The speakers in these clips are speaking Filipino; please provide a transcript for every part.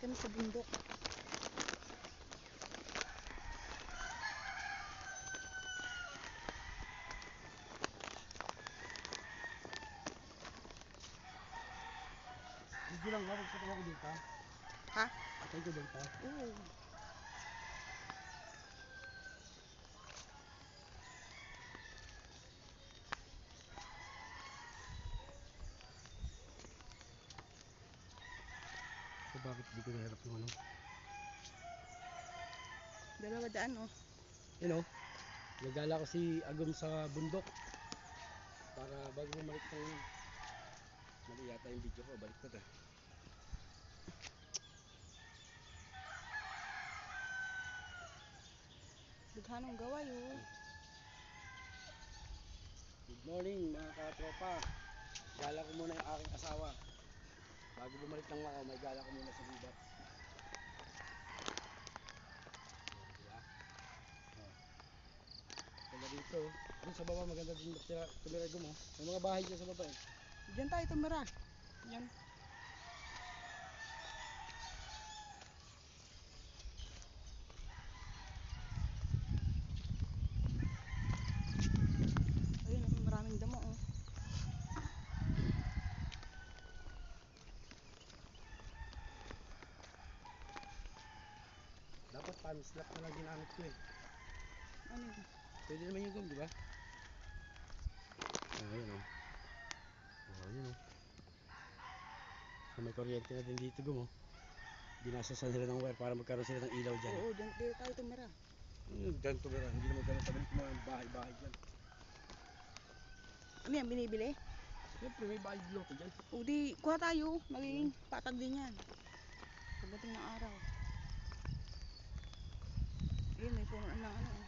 kami sa bundok. Hindi lang nga, magpatawa ko dito. Ha? Patay ko dito. Oo. So bakit di ko naharap yung ano? 200 oh. You know, nagala ko si Agum sa bundok. Para bago bumalik ng mali yata yung video ko, balik ko ta. Daghanong gaway oh. Good morning mga katropa. Gala ko muna yung aking asawa. Bago bumalik ng Macau, may gala ko muna sa gubat. Diba? Kaya dito, dun sa baba maganda din tumira mo. May mga bahay dyan sa baba eh. Diyan tayo tumira. Diyan. Ayun, maraming damo oh. Dapat pan slap na lang ginamit ko eh. Ano yun? Pwede naman yung gum, di ba? Ayun oh. Ayun oh. So, may kuryente na din dito gum oh. Binasasan sila ng wire para magkaroon sila ng ilaw dyan. Oo, diyan tayo tumira. Dyan tumira, hindi naman ganun tabi mga bahay-bahay dyan. Ano yan, binibili? Siyempre may bahay loto dyan. O di, kuha tayo. Magiging patag din yan. Pagdating ng araw. Ayun, may puno ng ano oh.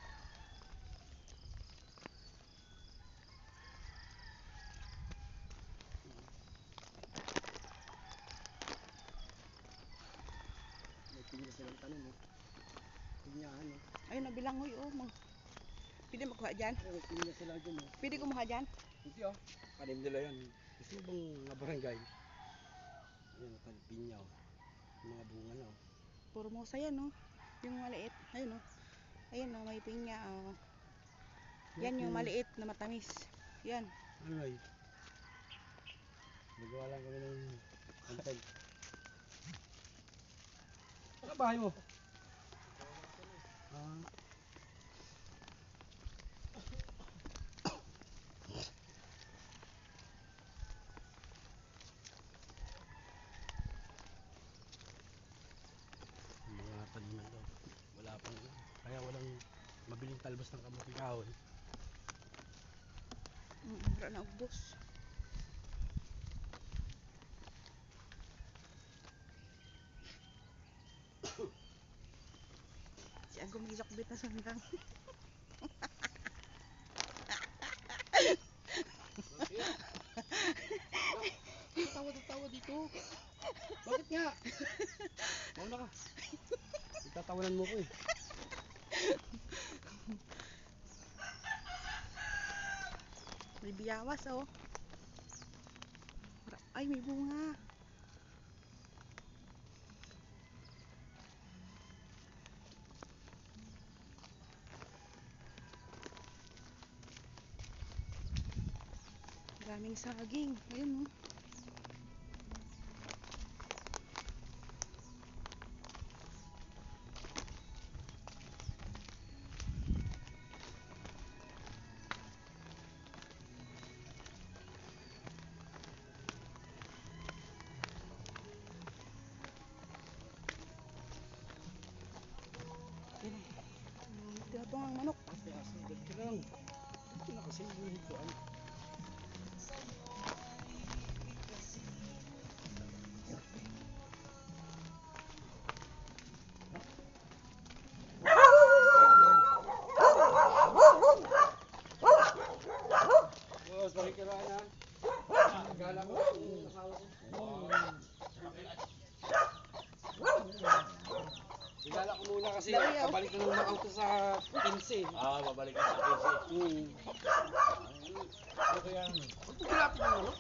May pinya silang tanim oh. Pinyahan oh. Ayun, nabilangoy oh. Pwede makuha dyan? May pinya sila dyan oh. Pwede kumuha dyan? Hindi oh. Tanim nila yan. Gusto mo bang mga barangay? Ayan oh, tanim pinya oh. Yung mga bunga na oh. Puro mosa yan oh. Yung maliit. Ayun oh. Ayun oh, may pinya oh. Yan yung maliit na matamis. Yan. Ano ay? Nagawa lang kami ng content. Ano bahay mo? Mga taniman daw. Wala pang kaya walang mabiling talbos ng kamuting kahoy. Wala na ubos. Si Agum may sakbit na sanggang. Tawa dito. Bakit nga? Mauna ka. Itatawanan mo ko eh. May biyawas oh. Ay, may bunga. Daming saging. Ayun oh. Yan eh. Tinatungang manok. Dito ka lang. Dito na kasi yung higuan. Boss, pakikiraan ha. Gala ko yung asawa ko. Igala ko muna kasi babalik na naman ako sa 15. Babalik ka sa PC. Ano kaya naman? Ba't pagkilapin mo ano?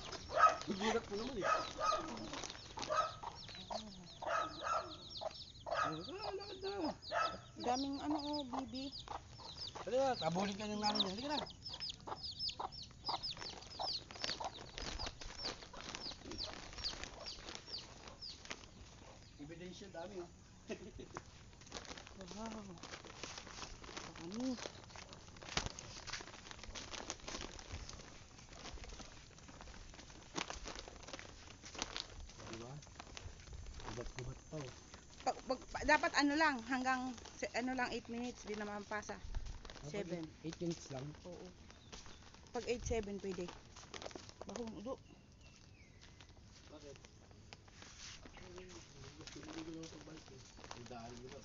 Gugulat mo naman eh. tabulin ka ng namin. Halika na. Ebidensya, dami oh. Wow. Dami. Diba? Ubat-ubat pa oh. Dapat ano lang, hanggang ano lang 8 minutes, di naman pasa. 7. 8 minutes lang. Oo. Pag 8-7 pwede. Bahong udo. Bakit? Hindi ko naman pagbalik eh. Yung daan mo ba?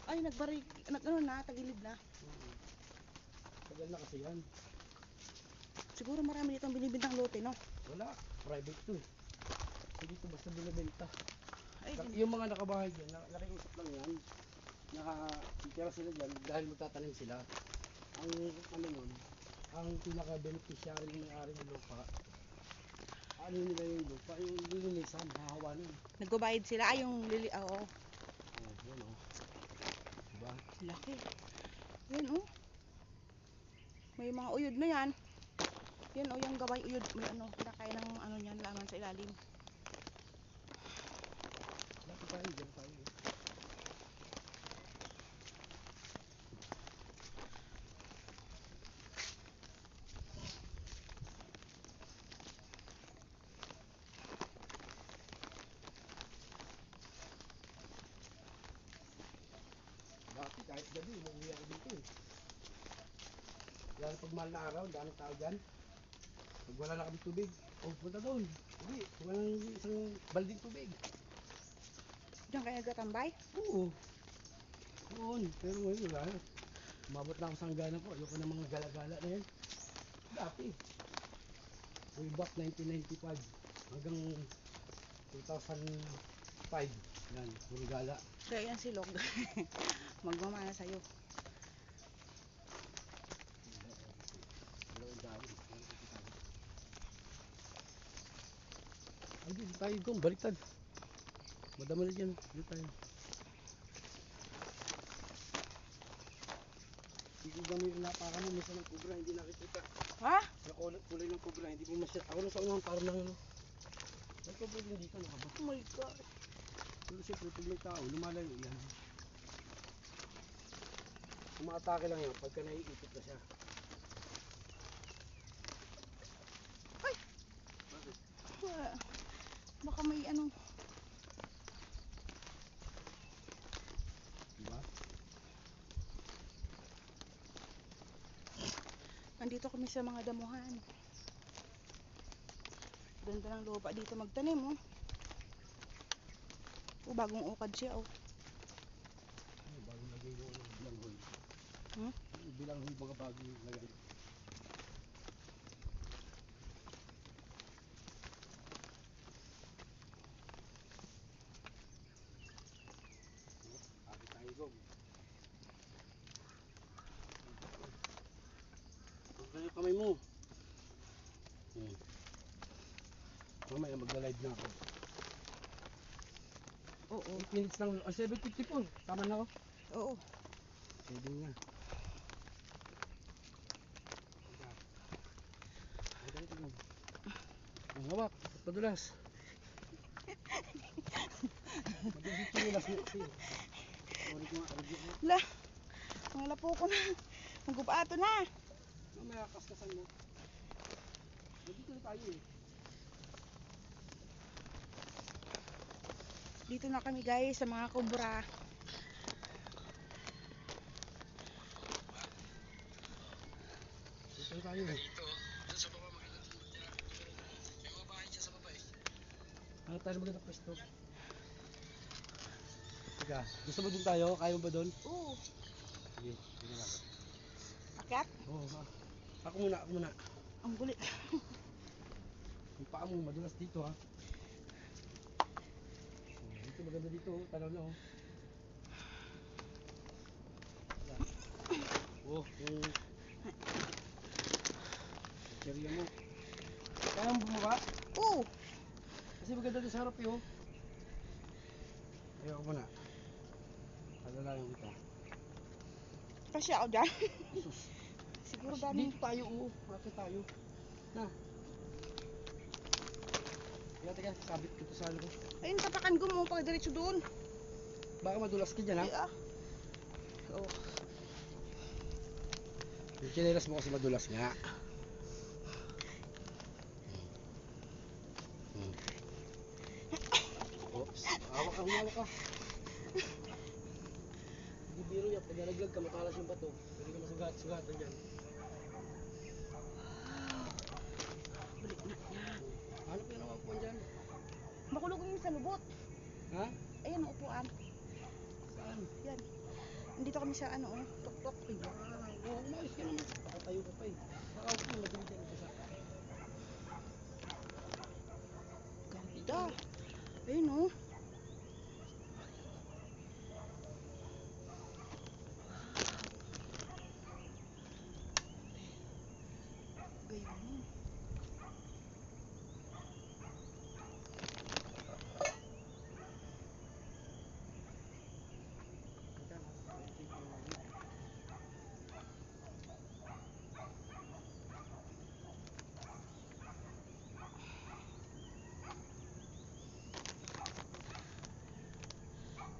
Ay, ano na, tagilid na. Tagal na kasi yan. Siguro marami dito ang binibintang lote, no? Wala. Private to eh. Hindi to basta binibenta. Ay, Yung mga nakabahay dyan, nakiusap lang yan. Nakatira sila dyan dahil magtatanim sila. Ang ano nun, ang pinaka-beneficiary ng may-ari ng lupa, ano nila yung lupa, yung lilinisan, hahawanin. nagbabayad sila. Ay, yung lili, oo. Oh, yun oh. Diba? Laki. Yan, oh. May mga uyod na yan. Yan, oh, yung gabay uyod. May ano, kinakaya ng ano yan, laman sa ilalim. Lapit tayo, dyan tayo. Dati kahit gabi, umuwi ako dito eh. Lalo pag mahal na araw, daming tao dyan. Pag wala na kami tubig, oh, punta doon. Hindi, walang isang balding tubig. Diyan kayo nagtatambay? Oo. Noon, pero ngayon wala na. Umabot na ako sa hangganan ko. Ayoko na mga gala-gala na yan. Dati. Way back 1995 hanggang 2005. Yan, puro gala. Kaya yan silog. Magmamana sa'yo. Ay, dito tayo gong, baliktad. Madama na dyan, dito tayo. Hindi ko gamit napakan mo, minsan ng kubra, hindi nakikita. Ha? Sa kulay ng kubra, hindi mo masya. Ako na sa unang parang nang ano. May kubra din dito, nakaba. Oh my God. Pero siyempre, pag may tao, lumalayo yan. Umaatake lang yan, pagka naiikot na siya. Ay! Bakit? Baka may ano. Diba? Nandito kami sa mga damuhan. Ganda ng lupa dito magtanim, oh. Oh, bagong ukad siya, oh. Ay, bagong lagay yung bilanghoy. Hmm? Yung bilanghoy, mga bagong lagay. Akit tayo gom. Huwag yung kamay mo. Mamaya magla-live na ako. Oo. 8 minutes lang. 7:54. Tama na ako. Oo. Pwede nga. Ay, ganito lang. Ang hawak. Padulas. Madulas yung chinelas mo kasi. Sorry ko nga. Review ko. La. Mga lapo ko na. Magubato na. Mamaya kaskasan mo. Dito na tayo eh. Dito na kami, guys, sa mga kubra. Dito na tayo eh. Ano tayo magandang pwesto? Teka, gusto mo dun tayo? Kaya mo ba dun? Oo. Sige, sige lang. Akyat. Oo, ako muna, ako muna. Ang gulit. Yung paa mo, madulas dito ha. Dito, maganda dito, oh. Tanaw na oh. Wala. Oh, yung area mo. Kaya mo bumaba? Oo. Kasi maganda doon sa harap eh oh. Ayaw ko muna. Alalayan kita. Kasi ako dyan. Jesus. Siguro dami. Dito tayo, Bakit tayo? Na. Teka, sabit ko to sa ano ko. Ayun, tapakan ko mo pag diretso doon. Baka madulas ka dyan, ha? Ay, ah. Oh. Yung chinelas mo kasi madulas nga. Oops. Hawak ka. Hindi biro yan. Pag nalaglag ka, matalas yung bato. Pwede ka masugat-sugatan dyan. Balik na yan. Hanap ka naman po dyan. Makulog yung sa lubot. Ha? Ayan, ang upuan. Saan? Yan. Nandito kami sa ano, tok-tok. Ay, wow. Umayos ka naman. Pakatayo ka pa eh. Nakawag mo, madaling dyan ito sa... Ganda. Ayun, oh. Gayon.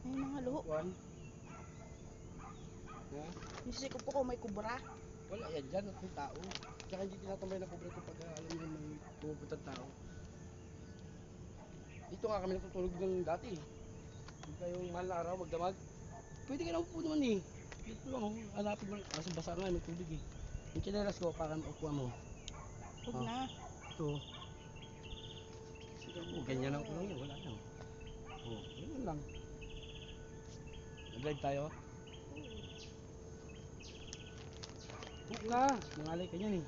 May mga luho. Juan? Ha? Yung sisi ko po ko may kubra. Wala yan dyan at may tao. Tsaka hindi tinatambay na kubre ito pag alam nyo may pumupuntang tao. Dito nga kami natutulog ng dati. Huwag kayong mahal na araw, magdamag. Pwede ka na upo naman eh. Dito lang, hanapin mo lang. Kaso basa nga, may tubig eh. Yung chinelas ko, parang upuan mo. Huwag Ah. na. Ito. Ganyan lang ko lang yan, wala lang. Ganyan lang. Mag-live tayo. Huwag ka, mangalay ka niyan eh.